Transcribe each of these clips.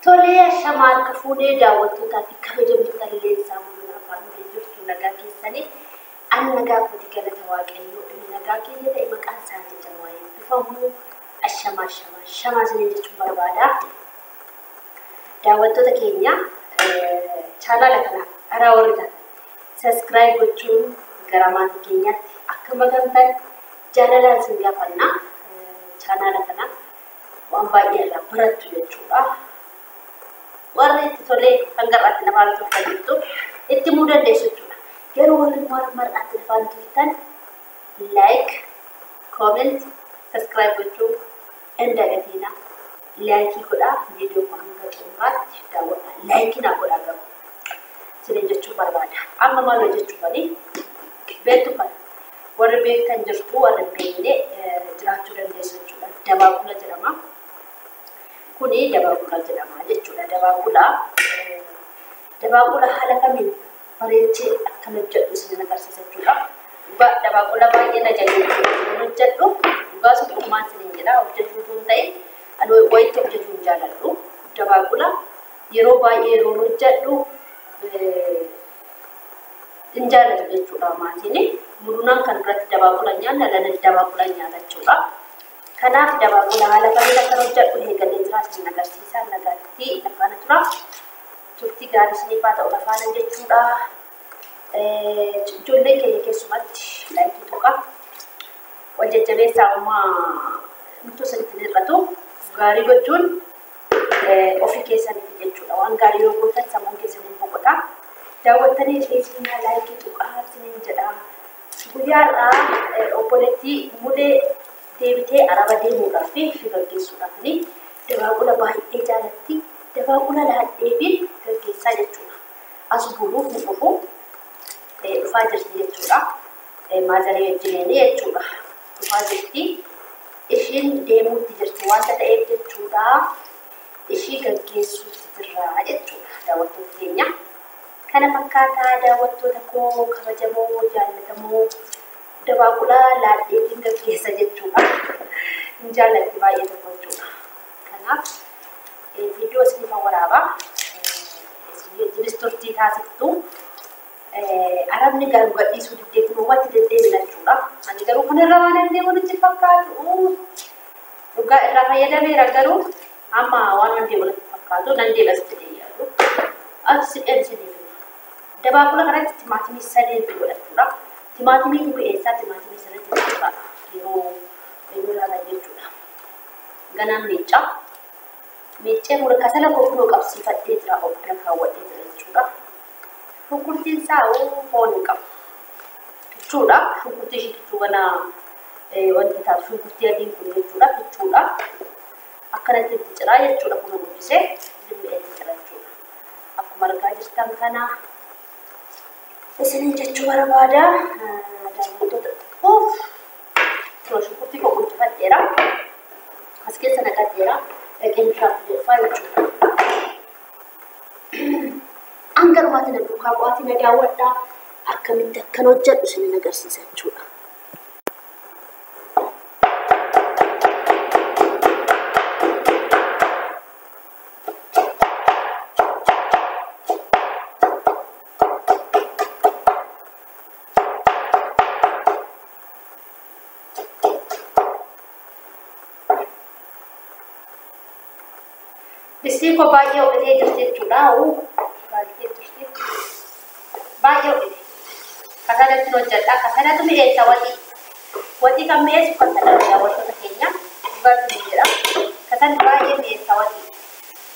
Tole shamaan ka fuudhee daawwattoota fi kabajamtoota qilleensaa mul'ina afaan jirtu nagaa keessanii ani nagaa kooti galata waaqayyoo inni nagaa keenya ta'e maqaan isaa jechamu waa'ee bifamu shamaa isin jechuun barbaada. Daawwattoota keenya chaanala kana haaraa warri taatan subscribe gochuun gara maatii keenyaatti akka magamtan jaalalaan isin gaafanna. Chaanala kana waan baay'ee irraa barattu jechuudha. Warri itti tolee hangarratti nafaan turtan jirtu itti muu dandeessu jechuudha. Garuu warri mar'aatti nafaan turtan like, comment, subscribe gochuu hin dagatina. Like godhaa viidiyoo kan hanga xumuraatti daawwadhaa. Like na godhaa garuu isin jechuu barbaada. Amma maal hojjechuufani beektu kana warri beektan jirtu warri beekne jiraachuu dandeessu jechuudha. Dabaaqula jedhama. Kuni dabaaqula jedhama jechuudha. Dabaaqula haala kamiin bareechee akkana jedhu isin agarsiisa jechuudha. Dabaaqula baay'ee na jajjabeessu hojjedhu dhugaa suuqummaan isin jedha hojjechuu tun ta'e ani wayitti hojjechuu hin jaaladhu. Dabaaqula yeroo baay'ee yeroo hojjedhu hin jaalatu jechuudha maatiin. Murunaan kan biratti dabaaqula nyaanna lana dabaaqula nyaata jechuudha. Kanaaf dabaaqula haala kamiin akka hojjedhu eegalee jiraatu isin agarsiisa. Nagaatti lafaana jira. Turtii gaarii isiniif haa ta'u lafaana jechuudha. Ijoollee keenya keessumatti laayikii tuqa. Wal jajjabeessaa uumaa nuti isinitti hir'atu. Gaarii gochuun ofii keessaniif jechuudha. Waan gaarii yoo gootan sammuun keessaniin boqota. Daawwattanii keessumaa laayikii tuqaa isiniin jedha. Guyyaadhaa obboleettii mulee deebitee araba deemuudhaaf fi gaggeessuudhaaf dabaaqula baay'ee jaalatti. Dabaaqula laadhee fi gaggeessaa jechuudha. As buluuf ni dhufu dhufaa jirti jechuudha. Maazarii wajjin jechuudha. Dhufaa jirti. Ishiin deemuutti jirti wanta ta'eef jechuudha. Ishii gaggeessuutti jirra jechuudha daawwattoota keenya. Kana fakkaataa daawwattoota koo kabajamoo jaallatamoo dabaaqula laadheetiin gaggeessa jechuudha. Hin jaallatti baay'ee tokko jechuudha. Kanaaf viidiyoo isiniif waraabaa. Jiris turtii taasiftu. Arabni garuu gadhiisuu diddeetiin uumatti deddeebina jechuudha. Ani garuu kanarra waan hin deemu nutti fakkaatu. Dhugaa irraa fayyadameera garuu amma waan hin deemu nutti fakkaatu nan deebas jedhee yaadu. Ati sidheen isiniif dabaaqula kanatti timaatimii sadii godhachuudha. Timaatimii mi'eessaa timaatimii sirriitti jechuudha. Yeroo ilaalaa jechuudha. Ganaan miicaa. Miicee mura kasala kookoo qabsiifadhee jira obdira kaawwadhee jira jechuudha. Shunkurtiin isaa foon qaba. Kichuudha. Shunkurtii ishee kichuu ganaa wanti taatu shunkurtii adiin kun jechuudha. Kichuudha. Akkanatti itti ciraa jechuudha. Kun guddisee mi'eetti jira jechuudha. Akkuma argaa jirtan kana isiniin jechuu barbaada. Daawwattoota shunkurtii koo qulqulleeffadheera. As keessa naqadheera. Dhaqeen bishaatti deeffaa jechuudha. Angarumaatti na duukaa bu'aatti na daawwadhaa. Akkamitti akkan hojjedhu isiniin agarsiisa jechuudha. Bisi ko baay'ee hojjetee jirti jechuudha. Baay'ee jirti. Baay'ee hojjete. Kasalatti hojjedha. Kasalatu mi'eessa watii. Watii kan mi'eessu kan tajaajila daawwattoota keenya. Dhugaatti ni jedha. Kasalli baay'ee mi'eessa watii.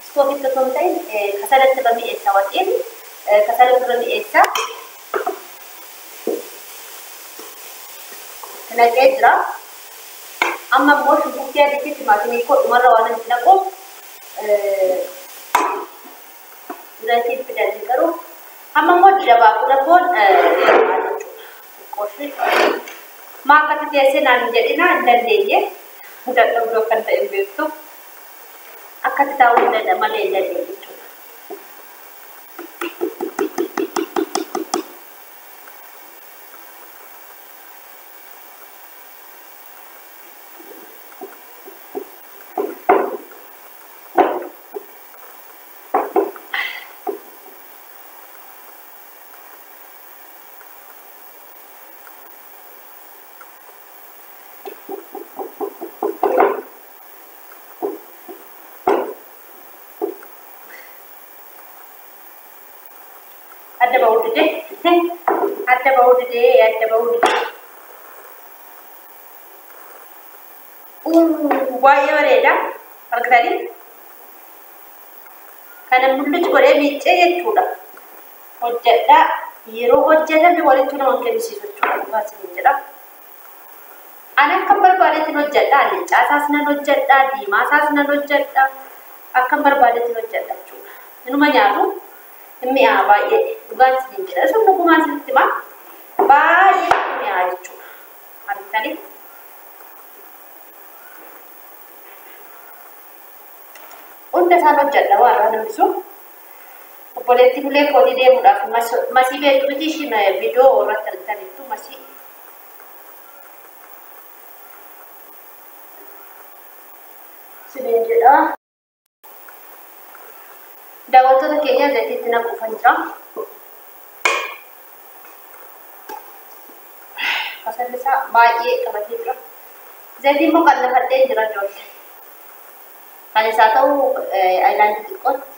Iskoofitti osoo hin ta'in kasalatti irra mi'eessa watiin. Kasalatti irra mi'eessa. Naqee jira. Amma immoo shunkurtii adii fi timaatimii koo dhumarra waan hin naquuf Zaitin pedal karo, amma mod dabaaqula pun koshi. Maka tu jese nani jadi na dandenya, udah tahu kan tak begitu. Akan tahu dah malah dandenya itu. adda bahuu dide adda bahuu dide baay'ee bareeda argitanii kana mul'atu godhee miicee jechuudha hojjedhaa yeroo hojjetame walitti nama kennisiisu jechuudha dhugaasiin jedha ana akka barbaadetti hojjedhaa leencaasaas nan hojjedhaa diimaasaas nan hojjedhaa akka barbaadetti hojjedhaa jechuudha inuma nyaatu mi'aa baay'ee dhugaasiin jedha sun dhugumaan sitti ma baay'ee mi'aa jechuudha argitanii unda isaan hojjedha warra nambisu obboleetti bulee koodii deemuudhaaf masii beektu biti ishiin viidiyoo irratti argitaniittu masii sineen jedha daawwattoota keenya zayitiitti naquufan jira kasallisaa baay'ee qabatee jira zayitiin immoo qannafadhee jira ijoollee kan isaa ta'u ayilaandii xiqqootti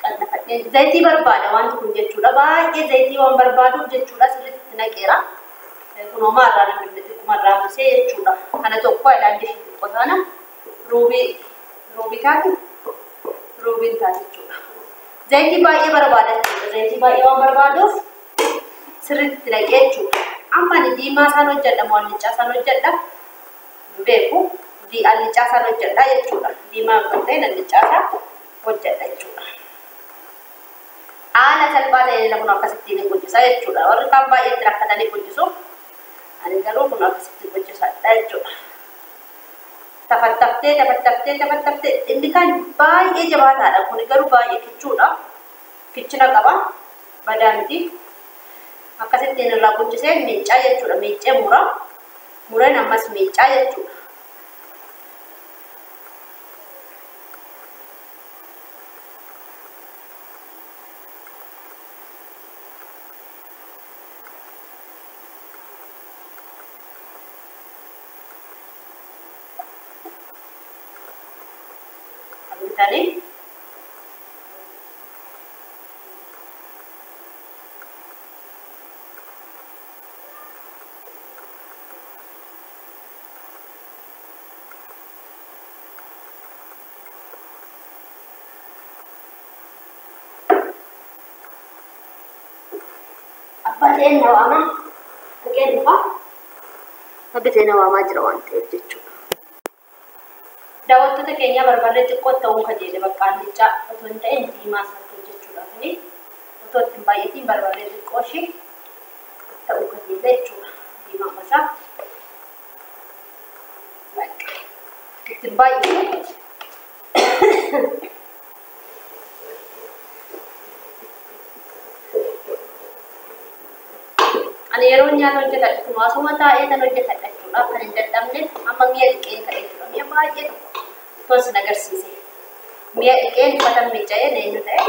qannafadhee zayitii barbaada wanti kun jechuudha baay'ee zayitii waan barbaaduuf jechuudha sirriitti naqeera kunoomaa irraa namni xiqquma irraa musee jechuudha kana tokko ayilaandii xiqqoo taana ruubii taate ruubiin taate jechuudha zayitii baay'ee barbaada jechuudha zayitii baay'ee waan barbaaduuf sirriitti naqee jechuudha amma ni diimaa isaan hojjedha moo allicaa isaan hojjedha beeku allicaa isaan hojjedha jechuudha diimaa kan ta'e allicaa isaa hojjedha jechuudha haala salphaa ta'een kun akkasittiin hojjisa jechuudha warri kaan baay'eetti rakkatanii hojjisu ani garuu kun akkasittiin hojjisadha jechuudha tafattaftee inni kan baay'ee jabaataadha kun garuu baay'ee kichuudha kichina qaba badaa miti akkasittiin irraa hojjisee miicaa jechuudha miicee mureen ammas miicaa jechuudha tadi apa dia nawama mungkin apa tapi dia nawama jerawan jechuudha daawwattoota keenya barbaadee xiqqoo ta'uu kajeele bakka allichaa otoo hin ta'in diimaa isaatti hojjechuudhaaf otoo ittiin baay'eetiin barbaadee xiqqoo ishee ta'uu kajeele jechuudha diimaa masaa ittiin baay'ee ani yeroo nyaata hojjetadhu kun asuma taa'ee tan hojjetadha jechuudha kan hin dadhabne amma mi'a dhiqeen ta'e jechuudha mi'a baay'ee tos nagarsiise mi'a dhiqeen uffatan miica'ee eenyu ta'e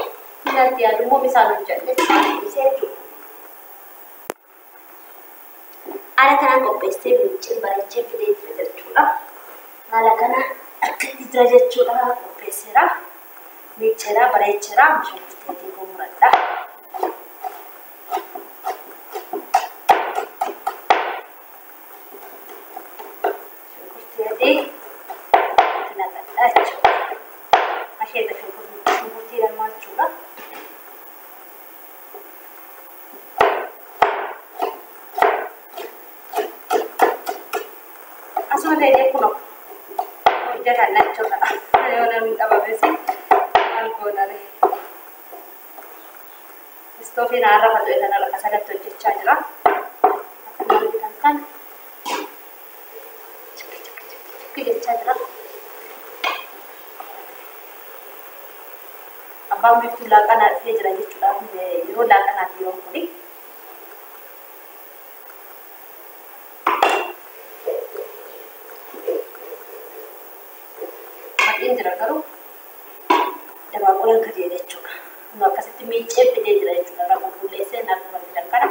nyaatti yaadummoo misaan hojjedhe dhiisee jechuudha haala kanaan qopheessee miiceen bareechee fidee jira jechuudha haala kana akkatti jira jechuudha qopheesseera miiceera bareecheera shunkurteetii gumuradha asuma ta'ee kuno hojjetan jechuudha yoo namni qabamesi algoonare istoofiin haarra fatoo kanarra kasalatti hojjechaa jira akkuma argitan kan jechaa jira abbaan biiftuu laaqanaa dhufee jira jechuudha yeroo laaqanaati yeroo kuni jira garuu dabaaqolaan kajeele jechuudha nu akkasitti miicee fidee jira jechuudha rakkoo bulleessee naaf barbaaddan kana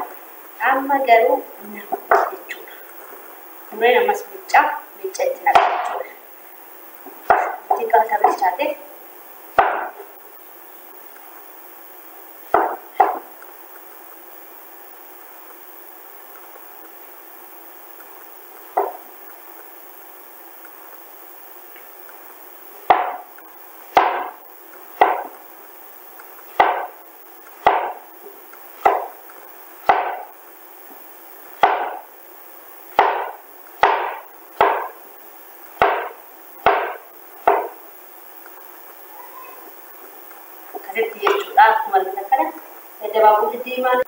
amma garuu nama jechuudha mureen ammas miicaa itti naqaa jechuudha itti qaata bilchaate sirriitti jechuudha. Akkuma argitan kana dabaaqulli diimaan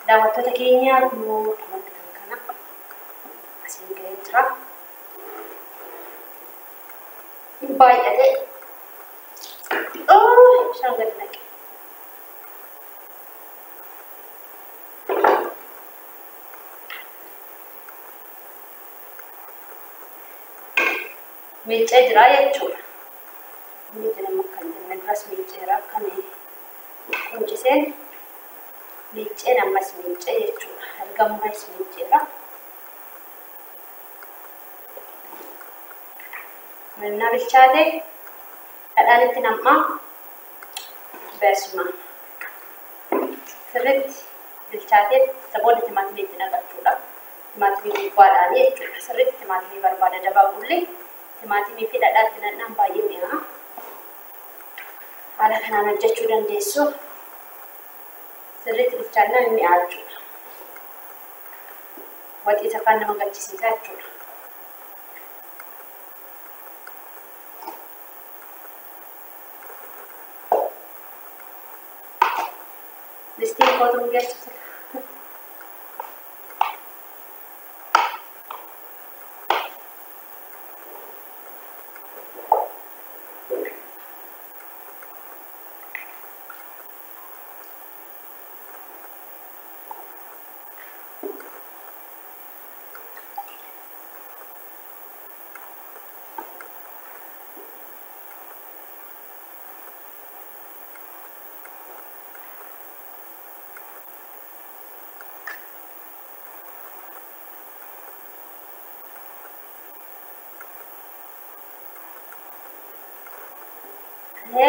daawwattoota keenya kunoo argitan kana asiin ga'ee jira. Baay'ate bishaan gadi naqe. Miicee jira jechuudha. Miicee nama kan jenne duras miiceera kan qunciseen miiceen ammas miicee jechuudha. Argammas miiceera. Manna bilchaate dhadhaan itti nam'aa beesuma sirriitti bilchaatee sabooda timaatimii itti naqachuudha. Timaatimii gubbaadhaan jechuudha. Sirriitti timaatimii barbaada dabaaqullee timaatimii fi dhadhaatti nannaan baay'ee mi'aa. Haala kanaan hojjechuu dandeessu. Sirriitti bilchaannaan mi'aa jechuudha. Waxii isa kaan nama gaddisiisaa jechuudha. Listiin kootuun geessu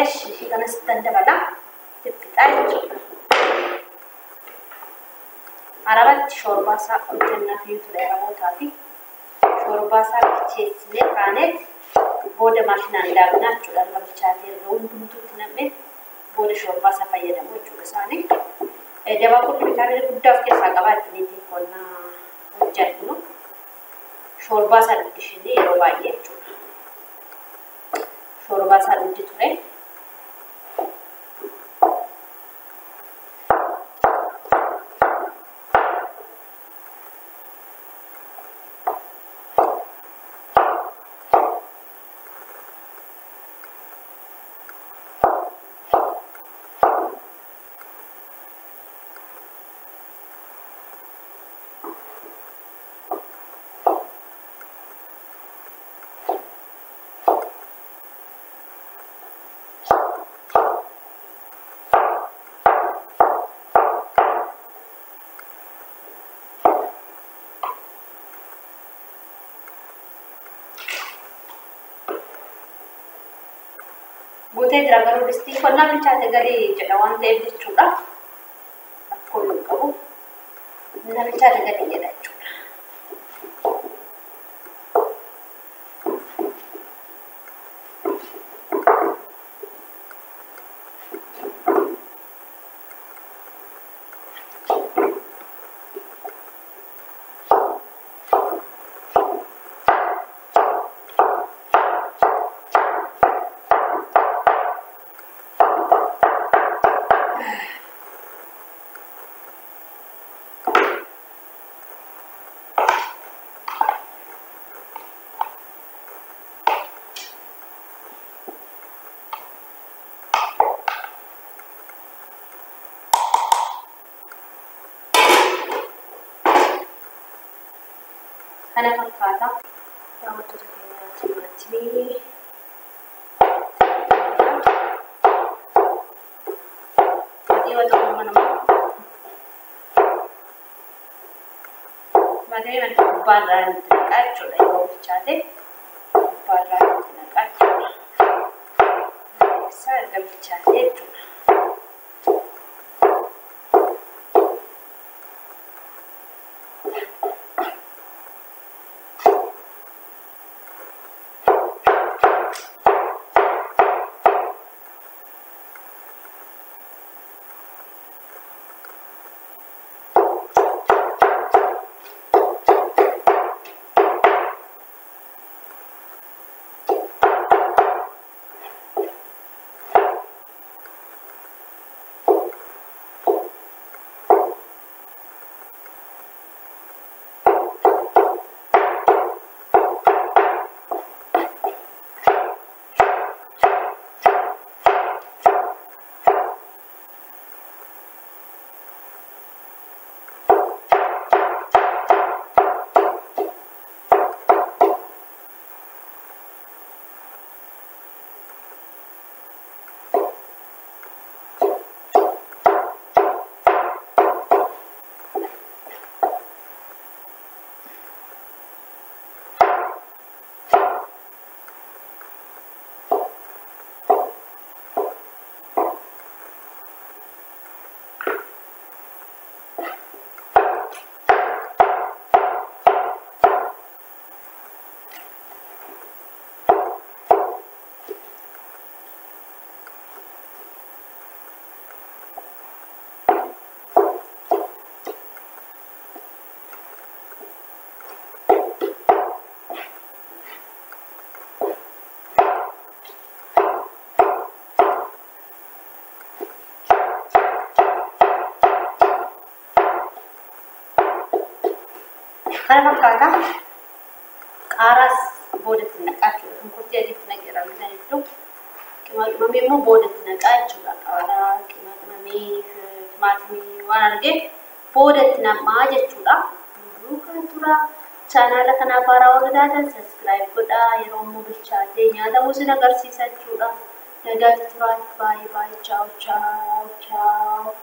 Ishii kana sittan dabala fixaa jechuudha. Arabatti shorbaasaa hojjannaa fi ture arabootaa fi shorbaasaa bilcheessinee kaanee booda maashinaan daaknaa jechuudha. Lafa bilchaatee erga hundumtuutti nam'ee booda shorbaasaa fayyadamu jechuudha isaanii. Dabaaqulli bitaalee guddaa of keessaa qabaatti niitiin qonnaa hojjannu shorbaasaa dubbishinii yeroo baay'ee jechuudha. Shorbaasaa dhugdi ture. Guutee jira garuu distiin qonnaa bilchaate garii jedha waan ta'eef jechuudha. Akkuma qabu qonnaa bilchaate garii jedha jechuudha. Kana fakkaata daawwattoota keenyaa timaatimii dhiiwwata uumamaa timaatimii mana gubbaarraa nutti naqaa jechuudha. Yeroo bilchaate gubbaarraa nutti naqaa jechuudha. Erga bilchaate Kana fakkaata qaaras boodatti naqaa jechuudha. Shunkurtii adiitti naqeera bitan iddoo qimaqmamee immoo boodatti naqaa jechuudha. Qaaraa qimaqmamee timaatimii waan argeef boodatti naqaa jechuudha. Duukaa tura chaanaala kanaa faaraa warra taatan subscribe godhaa. Yeroo immoo bilchaatee nyaatamu isin agarsiisa jechuudha. Nagaatti turaa. Baay'ee baay'ee. Ciao ciao ciao.